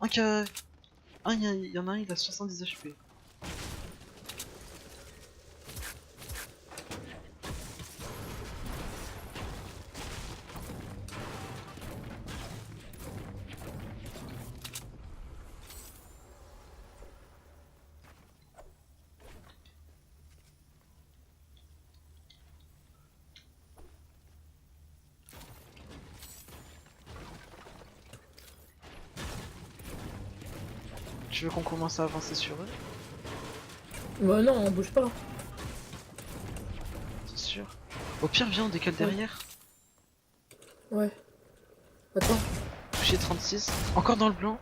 Un qui a... il y en a un, il a 70 HP. Tu veux qu'on commence à avancer sur eux? Bah non, on bouge pas. C'est sûr. Au pire, viens, on décale derrière. Ouais. Attends. Touché 36. Encore dans le blanc.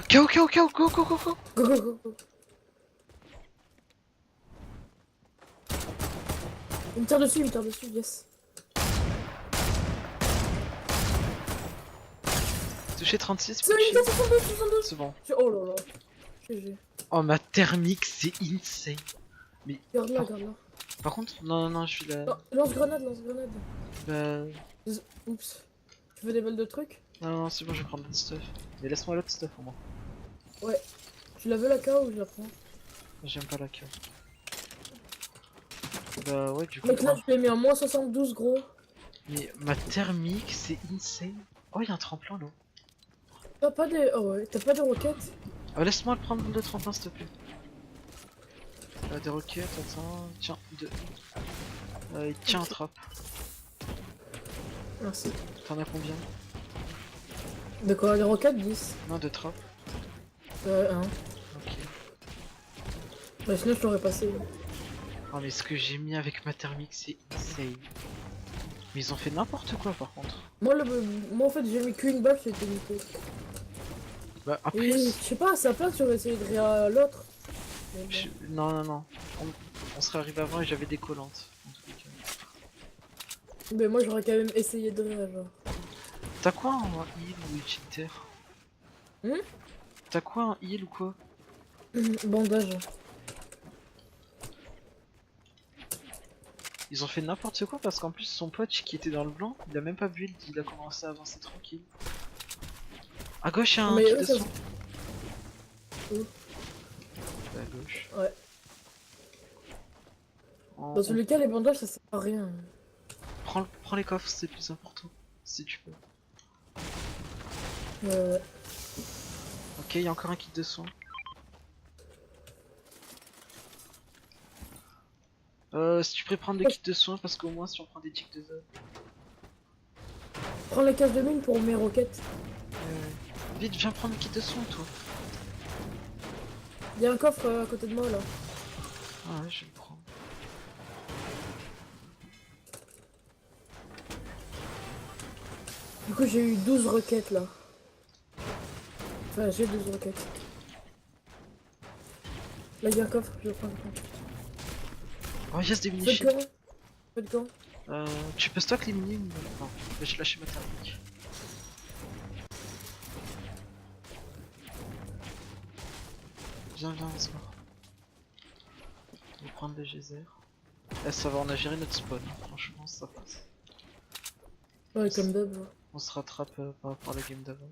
KO, KO, KO, go, go, go, go. Go, go, go, go. Il me tire dessus, yes. Touché 36. C'est 72. C'est bon. Oh là là. GG. Oh, ma thermique, c'est insane. Mais Regarde là, regarde là. par contre, non, je suis là. Oh, lance-grenade. Oups. Tu veux des balles de trucs? Non, c'est bon, je vais prendre l'autre stuff. Mais laisse-moi l'autre stuff au moins. Ouais. Tu la veux la KO ou je la prends? J'aime pas la queue. Bah ouais, du coup. Mec, là, je l'ai mis à moins 72, gros. Mais ma thermique, c'est insane. Oh, il y a un tremplin là. T'as pas des. Oh ouais, t'as pas de roquettes? Laisse-moi le prendre le tremplin, s'il te plaît. Des roquettes, attends. Tiens, deux. Tiens, un trap. Merci. T'en as combien? De quoi? Des roquettes? 10. Non, deux traps. 1. Ok. Bah, sinon, je l'aurais passé. Oh, mais ce que j'ai mis avec ma thermique, c'est insane. Mais ils ont fait n'importe quoi par contre. Moi, moi en fait, j'ai mis qu'une balle, c'était nickel. Bah, après. Et je sais pas, à sa place, j'aurais essayé de rire l'autre. Mais bon. Non. On serait arrivé avant et j'avais des collantes. Mais moi, j'aurais quand même essayé de rire, genre. T'as quoi un heal ou utilitaire? T'as quoi un heal ou quoi? Bandage. Ils ont fait n'importe quoi parce qu'en plus son pote qui était dans le blanc, il a même pas build, il a commencé à avancer tranquille. À gauche, il y a un Mais kit eux, de ça... son. Où? À gauche. Ouais. Dans tous les cas, les bandages, ça sert à rien. Prends les coffres, c'est plus important. Si tu peux. Ouais. Ok, il y a encore un kit de soins. Si tu pourrais prendre des kits de soins parce qu'au moins si on prend des tics de zone. Prends la cage de mine pour mes roquettes. Vite, viens prendre le kit de soins toi. Il y a un coffre à côté de moi là. Ah ouais, je vais le prendre. Du coup, j'ai eu 12 roquettes là. Enfin, j'ai 12 roquettes. Là, il y a un coffre, je vais prendre le coffre. Oh yes, des mini Fais le camp. Tu peux stock les mini ou non? Je vais lâcher ma thermique. Viens, on se voit. On va prendre le geyser. Eh, ça va, on a géré notre spawn, franchement ça passe. Ouais, comme d'hab. On se rattrape par rapport à la game d'avant.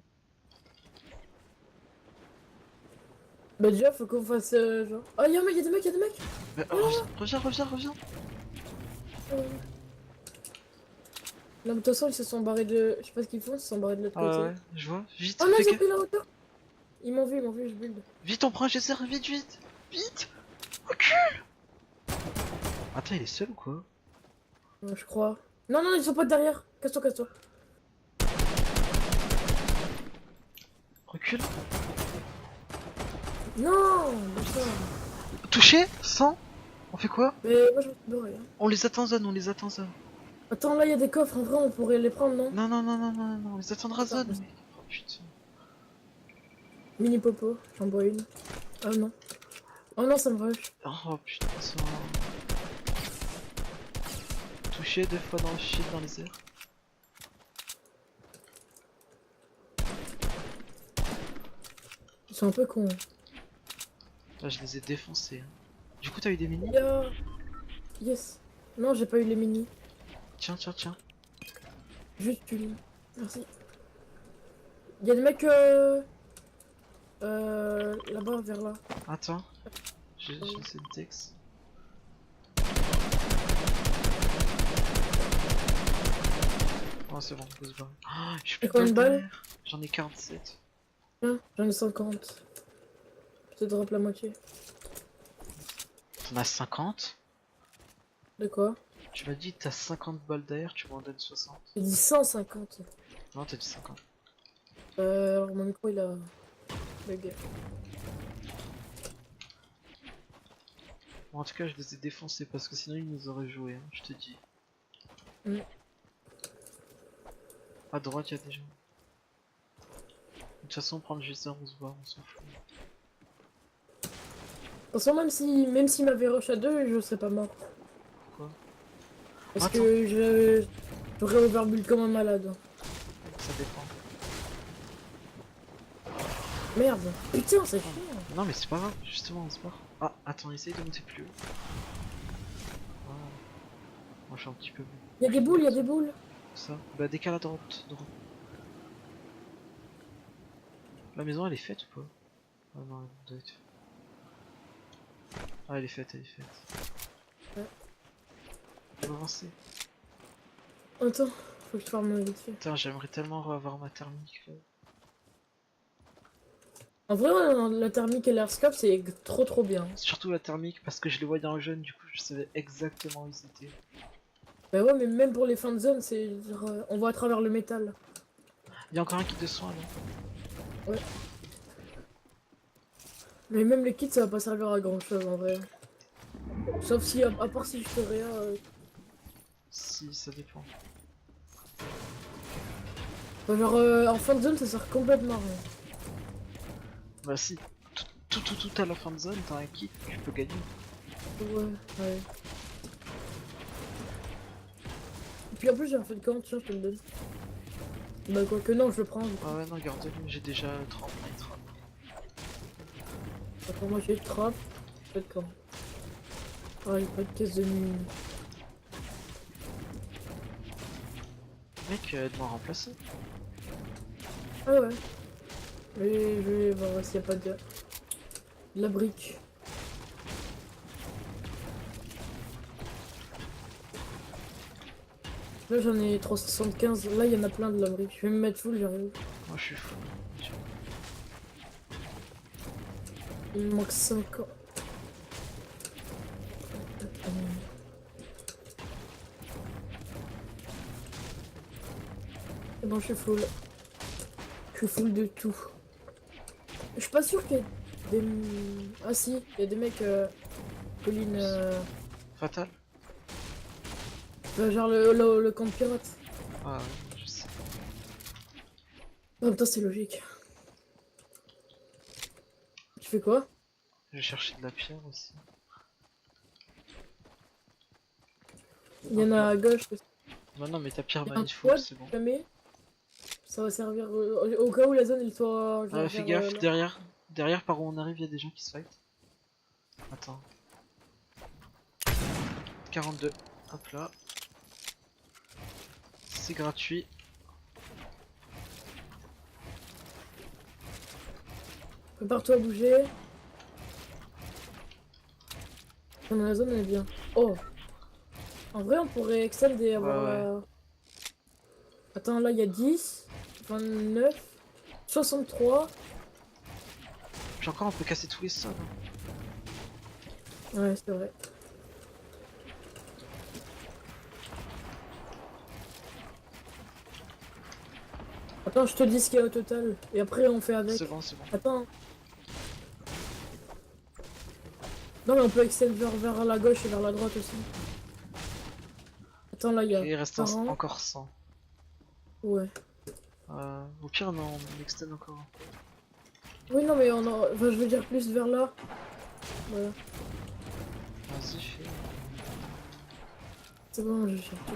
Bah déjà, faut qu'on fasse genre... Oh, y'a des mecs. Mais, reviens. Là, de toute façon, ils se sont barrés de... Je sais pas ce qu'ils font, ils se sont barrés de l'autre côté. Ouais, je vois. Vite, Oh non, fais ils ont que... pris la hauteur. Ils m'ont vu, je build. Vite, on prend un geyser, vite. Recule. Attends, il est seul ou quoi? Ouais, je crois. Non, ils sont pas derrière. Casse-toi. Recule. Non, putain. Touché 100. On fait quoi? Mais moi, je me suis barré. Hein. On les attend zone, Attends, là, il y a des coffres. En vrai, on pourrait les prendre, non? Non, on les attendra zone. Attends, Oh putain. Mini popo, j'en bois une. Oh non. Oh non, ça me rush. Oh putain, ça... Touché 2 fois dans le shield dans les airs. Ils sont un peu cons. Là, je les ai défoncés. Hein. Du coup, t'as eu des mini? Yes. Non, j'ai pas eu les mini. Tiens. Juste une. Merci. Il y a des mecs là-bas, vers là. Attends, j'essaie de texte. Oh, c'est bon, on peut se barrer. Oh, j'ai plus T'as combien de balles? derrière. J'en ai 47. Tiens, j'en ai 50. Je te drop la moitié. T'en as 50? De quoi? Tu m'as dit que t'as 50 balles derrière, tu m'en donnes 60. J'ai dit 150. Non, t'as dit 50. Alors mon micro il a bugué. Bon, en tout cas, je les ai défoncés parce que sinon ils nous auraient joué, hein, je te dis. Mm. À droite, il y a des gens. De toute façon, prendre juste un, on se voit, on s'en fout. De toute façon, même s'il m'avait rush à 2, je serais pas mort. Pourquoi? Parce Attends. que j'aurais overbuild comme un malade. Ça dépend. Merde. Putain, c'est chiant. Non, mais c'est pas grave, justement, on se barre. Ah, attends, essaye de monter plus haut. Voilà. Moi, je suis un petit peu mieux. Il y a des boules, il y a des boules. Ça. Bah, décale à droite. La maison, elle est faite ou pas? Ah non, elle doit être. Ah, elle est faite, elle est faite. Ouais. On va avancer. Attends, faut que je farme vite fait. Putain, j'aimerais tellement avoir ma thermique là. En vrai, la thermique et l'airscope, c'est trop bien. Surtout la thermique parce que je les voyais en jeune, du coup je savais exactement où ils étaient. Bah ouais, mais même pour les fins de zone, c'est genre, on voit à travers le métal. Il y a encore un kit de soin là. Ouais. Mais même les kits, ça va pas servir à grand chose en vrai. Sauf si, à part si je te réa. Si, ça dépend. Enfin, genre, en fin de zone, ça sert complètement à rien. Bah si, tout à la fin de zone, t'as un kit, tu peux gagner. Ouais, ouais. Et puis en plus, j'ai un feu de camp, tiens, je te le donne. Bah, quoi que non, je le prends. Ah ouais, non, garde-le, j'ai déjà 30 litres. Attends, moi j'ai le trap, feu de camp. Ah, il a pas de caisse de nuit. Mec, aide-moi à remplacer. Ah ouais. Mais je vais voir s'il y a pas de la brique. Là j'en ai 375, là il y en a plein de la brique. Je vais me mettre full, j'arrive. Moi je suis fou. Il me manque 5 ans. C'est bon, je suis full. Je suis full de tout. Je suis pas sûr qu'il y ait des... Ah si, il y a des mecs colline... Fatal? genre le camp de pirate. Ah ouais, je sais. En même temps c'est logique. Tu fais quoi? Je vais chercher de la pierre aussi. Il y en a à gauche. Bah non, mais ta pierre Il y a un magnifique, quad, c'est bon. jamais. Ça va servir au cas où la zone elle soit... Ah, fais vers, gaffe, là. derrière par où on arrive, il y a des gens qui se fight. Attends. 42. Hop là. C'est gratuit. Prépare-toi à bouger. La zone elle est bien. Oh! En vrai on pourrait extend et avoir Ouais, la... Attends, là il y a 10, 29, 63. Puis encore, on peut casser tous les sols. Hein. Ouais, c'est vrai. Attends, je te dis ce qu'il y a au total. Et après on fait avec. C'est bon, c'est bon. Attends. Non mais on peut extend vers la gauche et vers la droite aussi. Attends, là il y a Ok, il reste 40. encore 100. Ouais. Au pire, non, on extend encore. Oui, non mais on en... Enfin, je veux dire plus vers là. Voilà. Vas-y, fais. C'est bon, je cherche tout.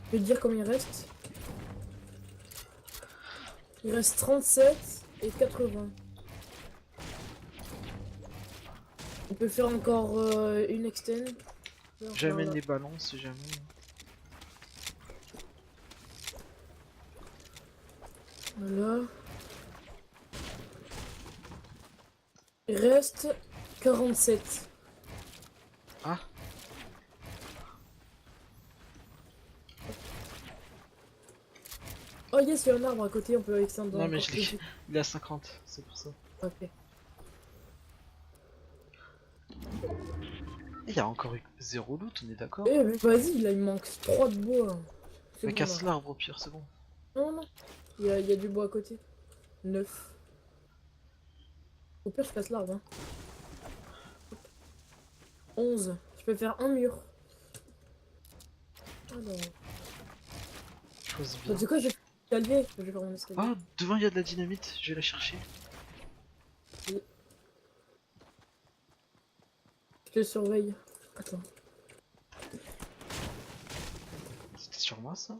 Je vais te dire combien il reste. Il reste 37 et 80. On peut faire encore une extend. J'amène les ballons si jamais. Voilà. Il reste 47. Ah, Oh yes, il y a un arbre à côté, on peut extendre dans non le mais corps. il est à 50, c'est pour ça. Ok. Il y a encore eu 0 loot, on est d'accord? Eh, mais vas-y, là, il manque 3 de bois. C'est Mais bon, casse là. l'arbre au pire, c'est bon. Non, non. Il y a du bois à côté. 9. Au pire, je casse l'arbre. Hein. 11. Je peux faire un mur. Alors. Choisis Bah, bien. tu sais quoi, je vais faire l'escalier. Je vais faire mon escalier. Ah, devant il y a de la dynamite, je vais la chercher. Je te surveille. Attends. C'était sur moi ça?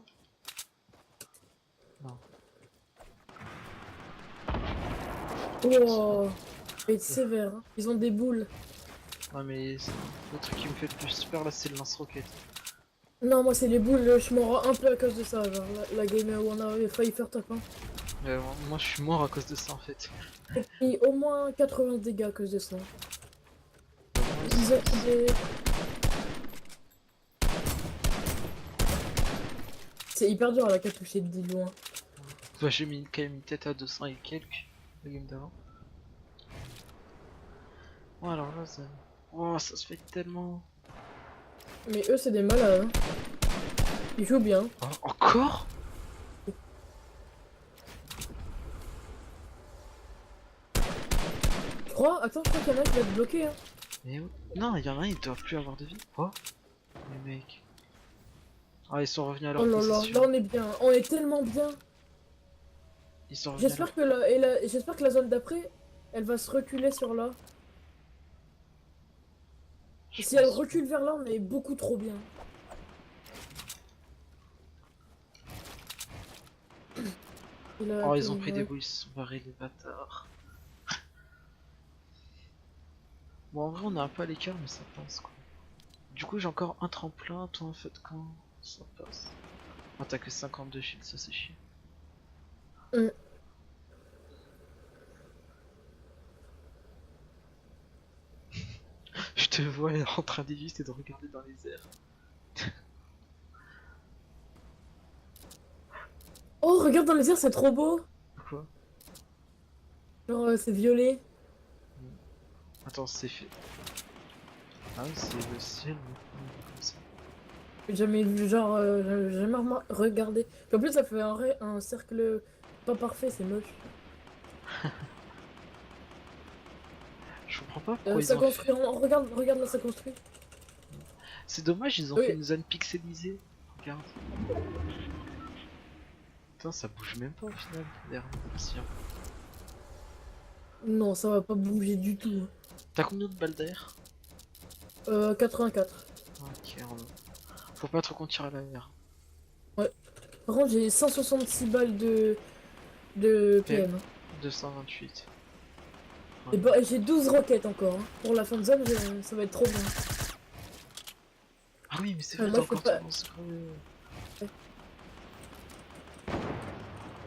Non. Oh, ça va être sévère. Hein. Ils ont des boules. Ouais mais le truc qui me fait le plus peur là c'est le lance-roquette. Non, moi, c'est les boules. Je m'en rends un peu à cause de ça. Genre, la game où on a failli faire top. Hein. Moi je suis mort à cause de ça en fait. J'ai pris au moins 80 dégâts à cause de ça. Ils ont des... C'est hyper dur à la toucher de loin. Bah, j'ai mis quand même une tête à 200 et quelques la game d'avant. Oh alors là ça... Oh ça se fait tellement... Mais eux, c'est des malades. Hein. Ils jouent bien. Oh, encore? Je crois, attends, je crois qu'il y en a un qui va être bloqué. Hein. Mais où? Non, il y en a un, ils doivent plus avoir de vie. Oh les mecs. Ah ils sont revenus à leur Oh là là, possession. là on est bien. On est tellement bien. Ils sont revenus à J'espère que j'espère que la zone d'après, elle va se reculer sur là. Je Et si elle pense. recule vers là, on est beaucoup trop bien. Oh ils ont pris des boules, ils se sont barrés les bâtards. Bon en vrai on est un peu à l'écart mais ça passe quoi. Du coup j'ai encore un tremplin, toi en fait quand ça passe. Oh t'as que 52 shields, ça c'est chiant. Hum. Je te vois en train d'éviter de regarder dans les airs. Oh, regarde dans les airs, c'est trop beau. Quoi? Genre, c'est violet. Attends c'est fait. Ah oui c'est le ciel maintenant, comme ça. J'ai jamais vu, genre, j'ai jamais regardé. En plus, ça fait un cercle pas parfait, c'est moche. Je comprends pas pourquoi ils Ça ont construit, fait... regarde là, ça construit. C'est dommage ils ont Oui. fait une zone pixelisée. Regarde. Putain ça bouge même pas au final. L'air ancien. Non, ça va pas bouger du tout. T'as combien de balles d'air? 84. Ok, faut pas trop qu'on tire à l'arrière. Par contre, j'ai 166 balles de PM. 228. Et bah, j'ai 12 roquettes encore. Hein. Pour la fin de zone, ça va être trop bien. Ah oui, mais c'est Ah, vrai, moi, t'as je peux encore pas- ton lance-roquette.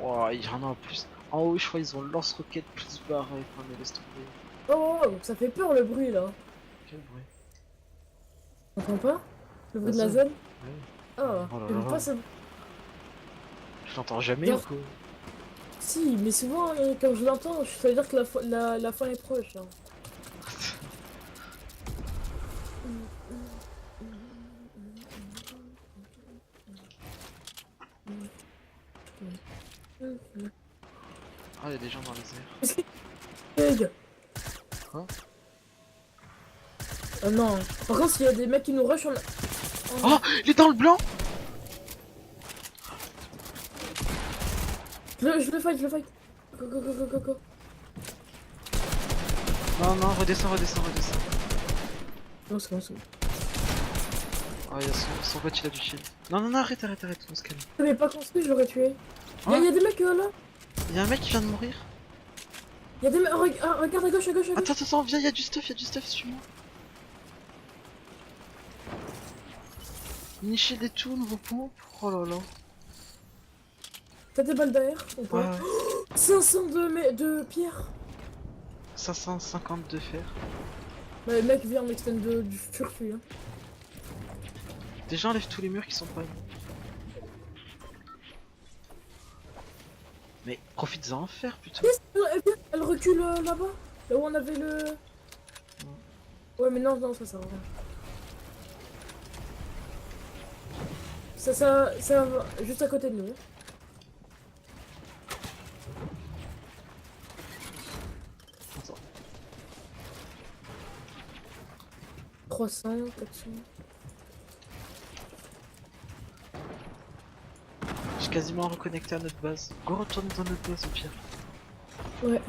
Oh, il y en a en plus. En haut, je crois ils ont lance-roquette plus barre avec un laisse tomber. Oh, ça fait peur le bruit là. Quel bruit. T'entends pas? Le bruit de la zone. zone? Ouais. Ah, Oh là j'aime là. pas ça. Je l'entends jamais Genre- ou quoi? Si, mais souvent, quand je l'entends, ça veut dire que la fin est proche. Hein. Ah, il y a des gens dans les airs. Hey. Quoi? Ah non. Par contre, s'il y a des mecs qui nous rushent, on a... Oh, il est dans le blanc! Je le fight. Go. Non, non, redescends. Non, c'est bon. Oh, il y a son pote, il a du shield. Non, arrête, on se calme. Je l'avais pas construit, je l'aurais tué. Ah. Y a des mecs là. Il y a un mec qui vient de mourir. Y a des mecs. Regarde à gauche. Attends, viens, il y a du stuff, suis-moi. Mini shield et tout, nouveau pompe. Oh là là. T'as des balles derrière ou pas? Ouais, 500 de pierre. 550 de fer. Bah, le mec vient m'extend du turfu. Hein. Déjà enlève tous les murs qui sont pas. Mais profites-en en fer putain. Elle recule là-bas. Là où on avait le. Ouais, mais non, ça sert à rien. Ça va juste à côté de nous. Hein. Attends. 300, 400. J'ai quasiment reconnecté à notre base. Go retourne dans notre base au pire. Ouais.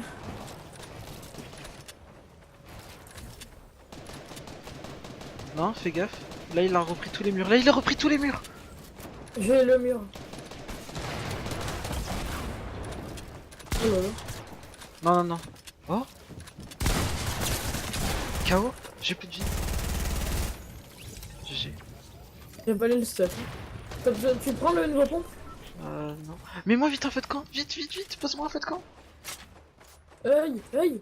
Non, fais gaffe. Là il a repris tous les murs. Là il a repris tous les murs. J'ai le mur. Oh là là. Non, non, non. Oh KO. J'ai plus de vie. GG. J'ai pas le stuff. Tu prends le nouveau pompe? Non. Mais moi vite un feu de camp. Vite, vite, vite. Pose-moi un feu de camp. Aïe, aïe.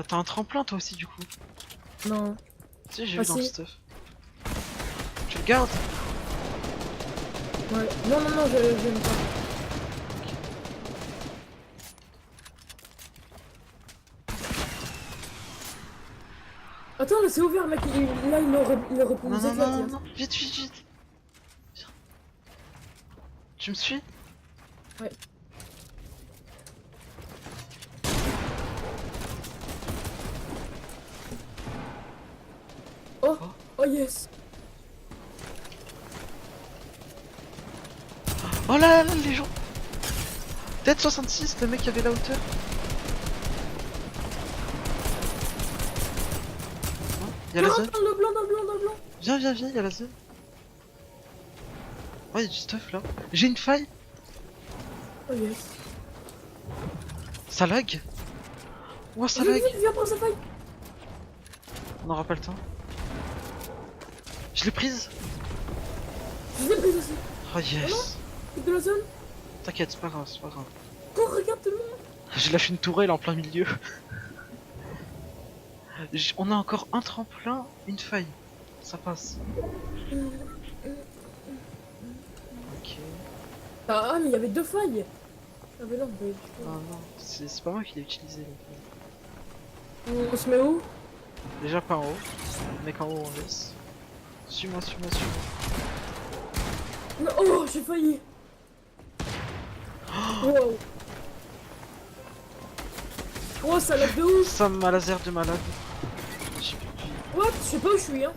T'as un tremplin toi aussi du coup. Non. Tu sais, j'ai Ah, vu dans le si. stuff. Tu le gardes? Ouais. Non, non, non, j'aime pas. Attends, là c'est ouvert, mec. Là, il aurait pu Non, nous non, non, éclater. non, non. Vite, vite, vite. Viens. Tu me suis? Ouais. Oh, oh yes. Oh là là, les gens. Peut-être 66, le mec qui avait la hauteur. Il y a la Non, zone. dans le blanc, dans le blanc, dans le blanc. Viens, viens, viens, il y a la zone. Oh, il y a du stuff là. J'ai une faille. Oh yes. Ça lag. Oh, ça Viens, lag. viens prendre sa faille. On n'aura pas le temps. Je l'ai prise. Je l'ai prise aussi. Oh yes. C'est de la zone. T'inquiète, c'est pas grave, c'est pas grave. Oh, regarde tout le monde. Je lâche une tourelle en plein milieu. On a encore un tremplin, une faille. Ça passe. Ok. Ah, mais il y avait deux failles. Ah, mais non, mais... Ah non, c'est pas moi qui l'ai utilisé. On se met où? Déjà pas en haut. Mec en haut on laisse. Suis-moi, suis-moi, suis-moi. Non, oh, j'ai failli. Wow. Oh, ça l'a de ouf. Ça m'a laser de malade. J'ai plus de vie. What? Je sais pas où je suis, hein.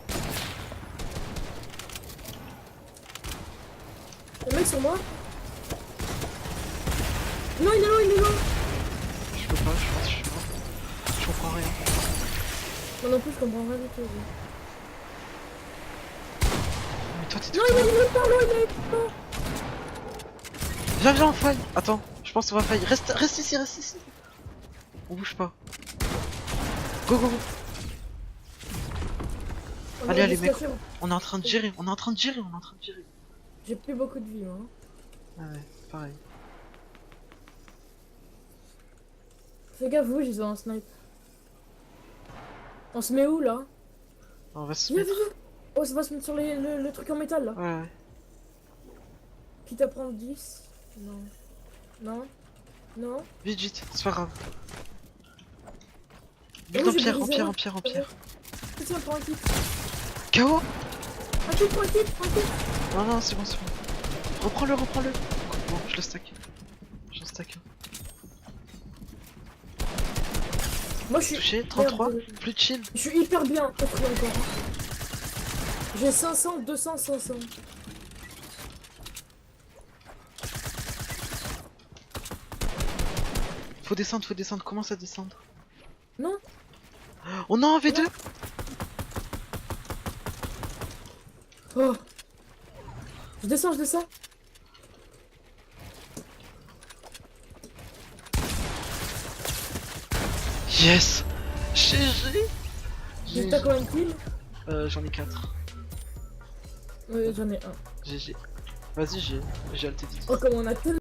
Le mec sur moi. Non, il est loin, il est loin. Je peux pas, je pense, je suis mort. Je comprends rien. Moi non plus, je comprends rien du tout. Mais toi t'es Non, tout il le temps. est pas loin, il est pas loin. Viens, viens en faille. Attends, je pense qu'on va faille. Reste ici, reste ici. On bouge pas. Go, go, go. On Allez, va allez, se mec. cacher, moi. On est en train de gérer, on est en train de gérer, on est en train de gérer. J'ai plus beaucoup de vie, moi. Hein. Ah ouais, pareil. Fais gaffe, vous, ils ont un snipe. On se met où, là? On va se Viens, mettre. viens, viens. Oh, ça va se mettre sur le truc en métal, là. Ouais, ouais. Quitte à prendre 10. Non. Non. Non. Vite, vite, c'est pas grave. Et Vite oui, en j'ai pierre, en brisé pierre, un. en pierre, en pierre. Tiens, prends un kit. KO. Un kit, prends un kit, prends un kit. Non, non, c'est bon, c'est bon. Reprends-le, reprends-le. Bon, je le stack. J'en stack un. Moi, je suis... Touché, 33, Merde, plus de shield. je suis hyper bien construit encore. J'ai 500, 200, 500. Faut descendre, commence à descendre. Non. On a un V2. Oh. Je descends, je descends. Yes. GG. T'as combien de kills? J'en ai 4. J'en ai un. GG. Vas-y, j'ai alté vite. Oh, comme on a tellement